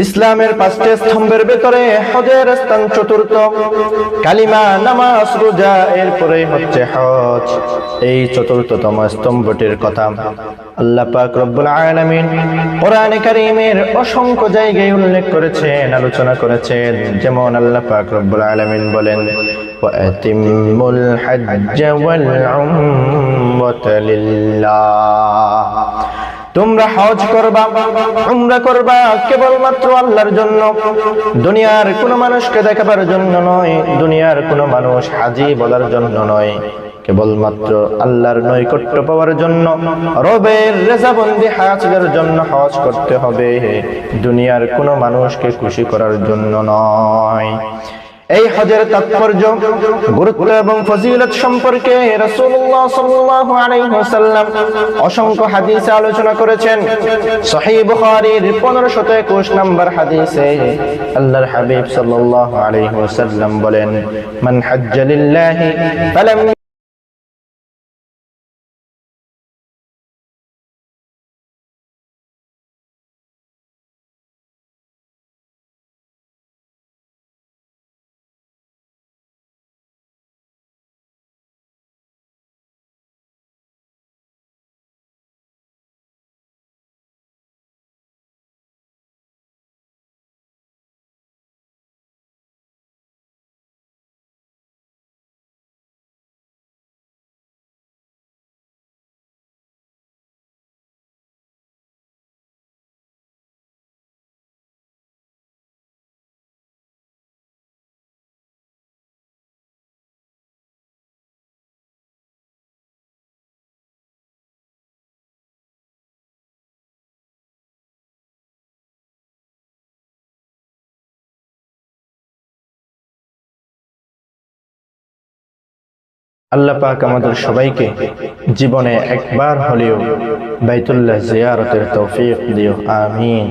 ইসলামের পাঁচটি স্তম্ভের ভেতরে হজের স্থান চতুর্থ। কালিমা, নামাজ, রোজা, এরপরে হচ্ছে হজ। এই চতুর্থতম স্তম্ভটির কথা আল্লাহ পাক রব্বুল আলামিন কোরআনে কারীমের অসংখ্য জায়গায় উল্লেখ করেছেন, আলোচনা করেছেন। যেমন আল্লাহ পাক রব্বুল আলামিন বলেন, ওয়াতিমুল হজ্জ ওয়াল উমরাতা লিল্লাহ, তোমরা হজ করবা, উমরা করবা কেবলমাত্র আল্লাহর জন্য, দুনিয়ার কোনো মানুষকে দেখাবার জন্য নয়, দুনিয়ার কোনো মানুষ হাজী বলার জন্য নয়, কেবলমাত্র আল্লাহর নৈকট্য পাওয়ার জন্য, রবের রেজাবন্দি হাসিলের জন্য হজ করতে হবে, দুনিয়ার কোনো মানুষকে খুশি করার জন্য নয়। এই হজের তাৎপর্য, গুরুত্ব এবং ফজিলত সম্পর্কে রাসূলুল্লাহ সাল্লাল্লাহু আলাইহি ওয়াসাল্লাম অসংখ্য হাদিসে আলোচনা করেছেন। সহিহ বুখারীর 1521 নম্বর হাদিসে আল্লাহর হাবিব সাল্লাল্লাহু আলাইহি ওয়াসাল্লাম বলেন, মান হাজ্জা লিল্লাহি ফালাম আল্লাহ পাক আমাদের সবাইকে জীবনে একবার হলেও বাইতুল্লাহ জিয়ারতের তৌফিক দিও, আমিন।